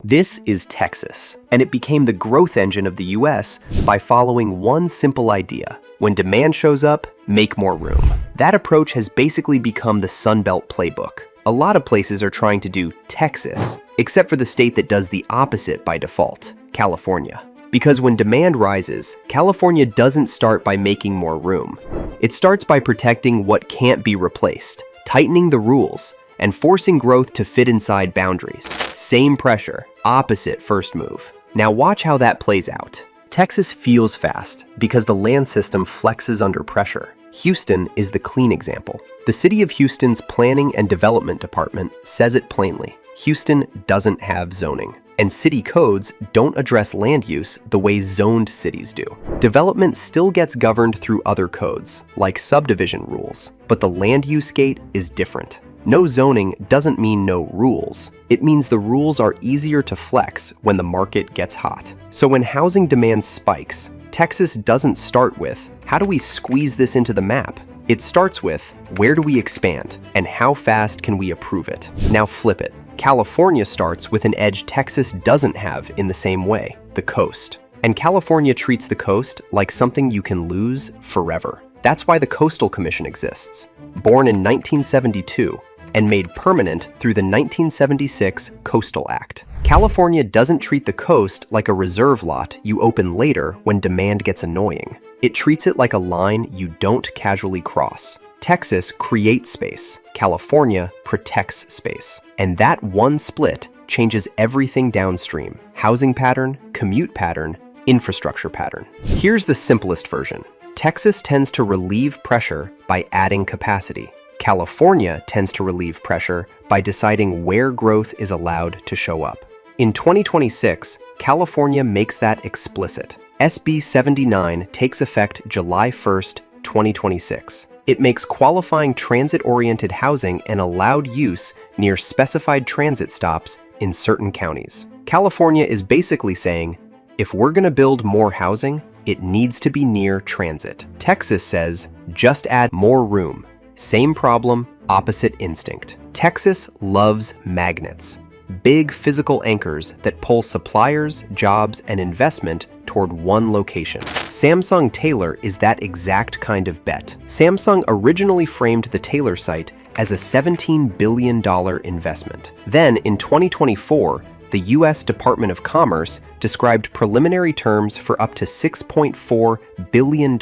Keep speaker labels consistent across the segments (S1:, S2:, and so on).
S1: This is Texas, and it became the growth engine of the US by following one simple idea. When demand shows up, make more room. That approach has basically become the Sunbelt playbook. A lot of places are trying to do Texas, except for the state that does the opposite by default, California. Because when demand rises, California doesn't start by making more room. It starts by protecting what can't be replaced, tightening the rules, and forcing growth to fit inside boundaries. Same pressure, opposite first move. Now watch how that plays out. Texas feels fast because the land system flexes under pressure. Houston is the clean example. The city of Houston's Planning and Development Department says it plainly. Houston doesn't have zoning, and city codes don't address land use the way zoned cities do. Development still gets governed through other codes, like subdivision rules, but the land use gate is different. No zoning doesn't mean no rules. It means the rules are easier to flex when the market gets hot. So when housing demand spikes, Texas doesn't start with, how do we squeeze this into the map? It starts with, where do we expand, and how fast can we approve it? Now flip it. California starts with an edge Texas doesn't have in the same way, the coast. And California treats the coast like something you can lose forever. That's why the Coastal Commission exists. Born in 1972 and made permanent through the 1976 Coastal Act. California doesn't treat the coast like a reserve lot you open later when demand gets annoying. It treats it like a line you don't casually cross. Texas creates space. California protects space. And that one split changes everything downstream. Housing pattern, commute pattern, infrastructure pattern. Here's the simplest version. Texas tends to relieve pressure by adding capacity. California tends to relieve pressure by deciding where growth is allowed to show up. In 2026, California makes that explicit. SB 79 takes effect July 1st, 2026. It makes qualifying transit-oriented housing an allowed use near specified transit stops in certain counties. California is basically saying, if we're going to build more housing, it needs to be near transit. Texas says, just add more room. Same problem, opposite instinct. Texas loves magnets. Big physical anchors that pull suppliers, jobs, and investment toward one location. Samsung Taylor is that exact kind of bet. Samsung originally framed the Taylor site as a $17 billion investment. Then, in 2024, the U.S. Department of Commerce described preliminary terms for up to $6.4 billion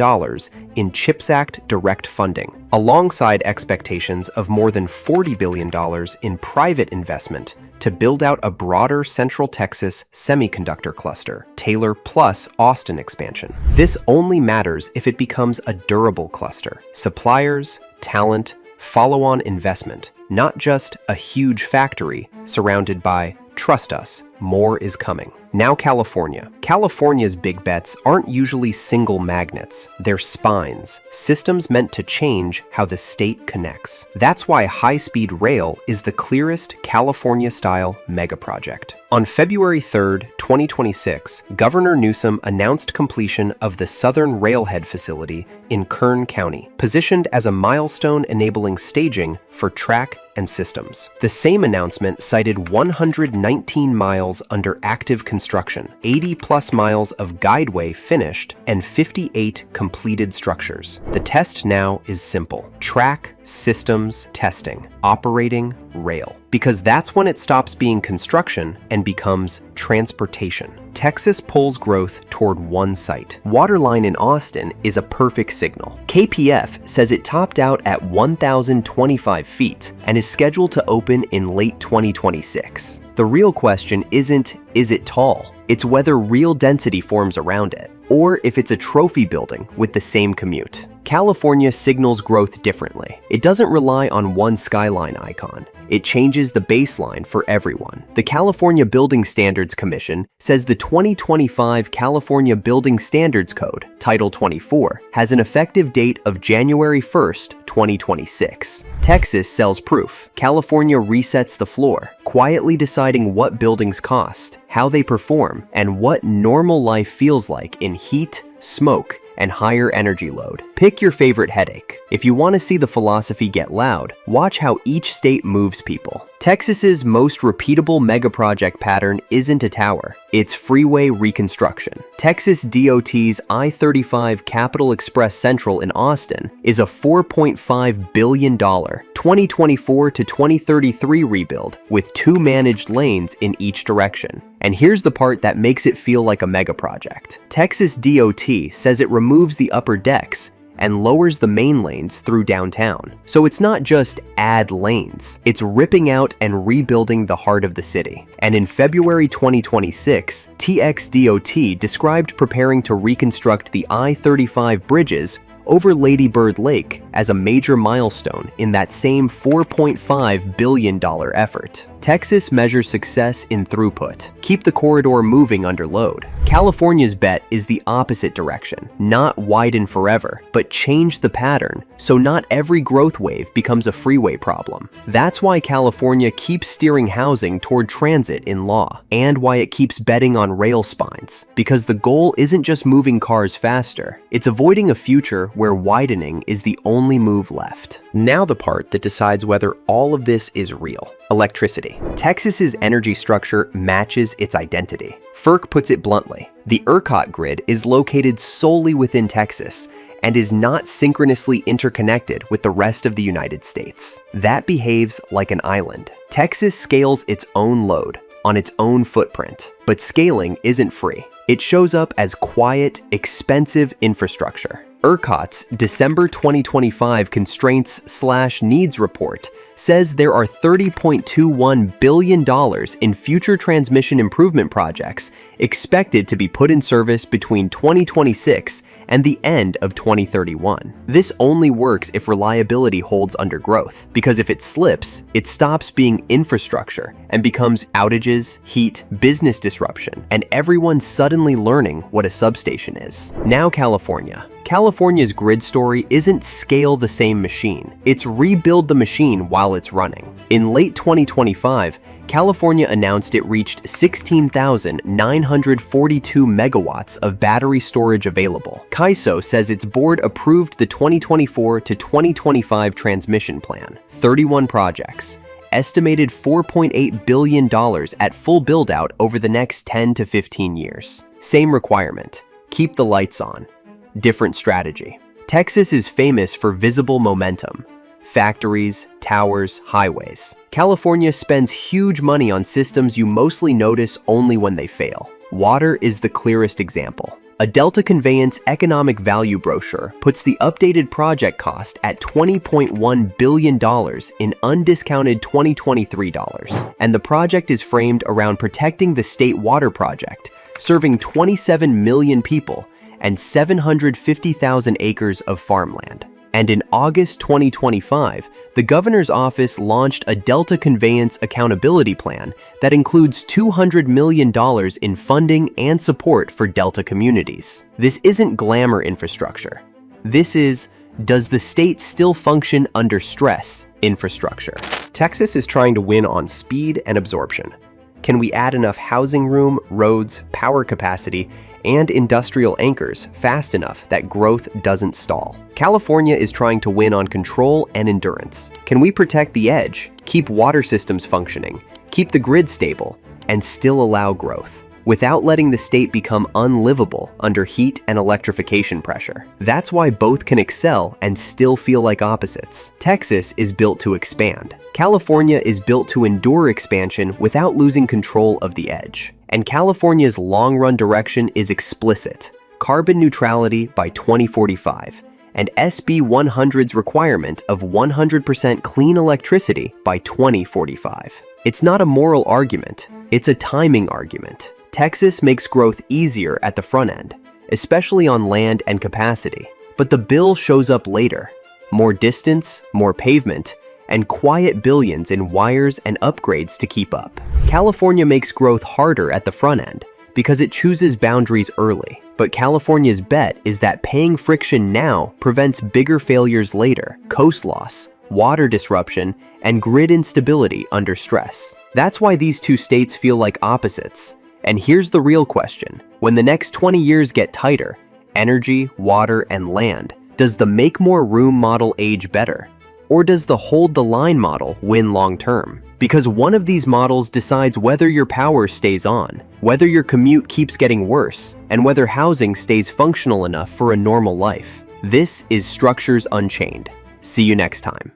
S1: in CHIPS Act direct funding, alongside expectations of more than $40 billion in private investment to build out a broader Central Texas semiconductor cluster, Taylor plus Austin expansion. This only matters if it becomes a durable cluster. Suppliers, talent, follow-on investment, not just a huge factory surrounded by trust us, more is coming. Now California. California's big bets aren't usually single magnets. They're spines, systems meant to change how the state connects. That's why high-speed rail is the clearest California-style megaproject. On February 3rd, 2026, Governor Newsom announced completion of the Southern Railhead facility in Kern County, positioned as a milestone enabling staging for track and systems. The same announcement cited 119 miles under active construction, 80+ miles of guideway finished, and 58 completed structures. The test now is simple. Track, systems, testing, operating, rail. Because that's when it stops being construction and becomes transportation. Texas pulls growth toward one site. Waterline in Austin is a perfect signal. KPF says it topped out at 1,025 feet and is scheduled to open in late 2026. The real question isn't, is it tall? It's whether real density forms around it, or if it's a trophy building with the same commute. California signals growth differently. It doesn't rely on one skyline icon. It changes the baseline for everyone. The California Building Standards Commission says the 2025 California Building Standards Code, Title 24, has an effective date of January 1st, 2026. Texas sells proof. California resets the floor, quietly deciding what buildings cost, how they perform, and what normal life feels like in heat, smoke, and higher energy load. Pick your favorite headache. If you want to see the philosophy get loud, watch how each state moves people. Texas's most repeatable megaproject pattern isn't a tower, it's freeway reconstruction. Texas DOT's I-35 Capitol Express Central in Austin is a $4.5 billion 2024 to 2033 rebuild with 2 managed lanes in each direction. And here's the part that makes it feel like a megaproject. Texas DOT says it removes the upper decks and lowers the main lanes through downtown. So it's not just add lanes, it's ripping out and rebuilding the heart of the city. And in February 2026, TXDOT described preparing to reconstruct the I-35 bridges over Lady Bird Lake as a major milestone in that same $4.5 billion effort. Texas measures success in throughput. Keep the corridor moving under load. California's bet is the opposite direction. Not widen forever, but change the pattern so not every growth wave becomes a freeway problem. That's why California keeps steering housing toward transit in law, and why it keeps betting on rail spines. Because the goal isn't just moving cars faster, it's avoiding a future where widening is the only move left. Now the part that decides whether all of this is real. Electricity. Texas's energy structure matches its identity. FERC puts it bluntly. The ERCOT grid is located solely within Texas and is not synchronously interconnected with the rest of the United States. That behaves like an island. Texas scales its own load on its own footprint, but scaling isn't free. It shows up as quiet, expensive infrastructure. ERCOT's December 2025 Constraints/Needs report says there are $30.21 billion in future transmission improvement projects expected to be put in service between 2026 and the end of 2031. This only works if reliability holds under growth, because if it slips, it stops being infrastructure and becomes outages, heat, business disruption, and everyone suddenly learning what a substation is. Now California. California's grid story isn't scale the same machine, it's rebuild the machine while it's running. In late 2025, California announced it reached 16,942 megawatts of battery storage available. CAISO says its board approved the 2024 to 2025 transmission plan. 31 projects. Estimated $4.8 billion at full build-out over the next 10 to 15 years. Same requirement. Keep the lights on. Different strategy. Texas is famous for visible momentum. Factories, towers, highways. California spends huge money on systems you mostly notice only when they fail. Water is the clearest example. A Delta Conveyance economic value brochure puts the updated project cost at $20.1 billion in undiscounted 2023 dollars. And the project is framed around protecting the state water project, serving 27 million people and 750,000 acres of farmland. And in August 2025, the governor's office launched a Delta Conveyance accountability plan that includes $200 million in funding and support for Delta communities. This isn't glamour infrastructure. This is, does the state still function under stress infrastructure? Texas is trying to win on speed and absorption. Can we add enough housing room, roads, power capacity, and industrial anchors fast enough that growth doesn't stall? California is trying to win on control and endurance. Can we protect the edge, keep water systems functioning, keep the grid stable, and still allow growth, without letting the state become unlivable under heat and electrification pressure? That's why both can excel and still feel like opposites. Texas is built to expand. California is built to endure expansion without losing control of the edge. And California's long-run direction is explicit: carbon neutrality by 2045, and SB 100's requirement of 100% clean electricity by 2045. It's not a moral argument, it's a timing argument. Texas makes growth easier at the front end, especially on land and capacity. But the bill shows up later. More distance, more pavement, and quiet billions in wires and upgrades to keep up. California makes growth harder at the front end because it chooses boundaries early. But California's bet is that paying friction now prevents bigger failures later: coast loss, water disruption, and grid instability under stress. That's why these two states feel like opposites. And here's the real question: when the next 20 years get tighter, energy, water, and land, Does the make more room model age better? Or does the hold the line model win long term? Because one of these models decides whether your power stays on, whether your commute keeps getting worse, and whether housing stays functional enough for a normal life. This is Structures Unchained. See you next time.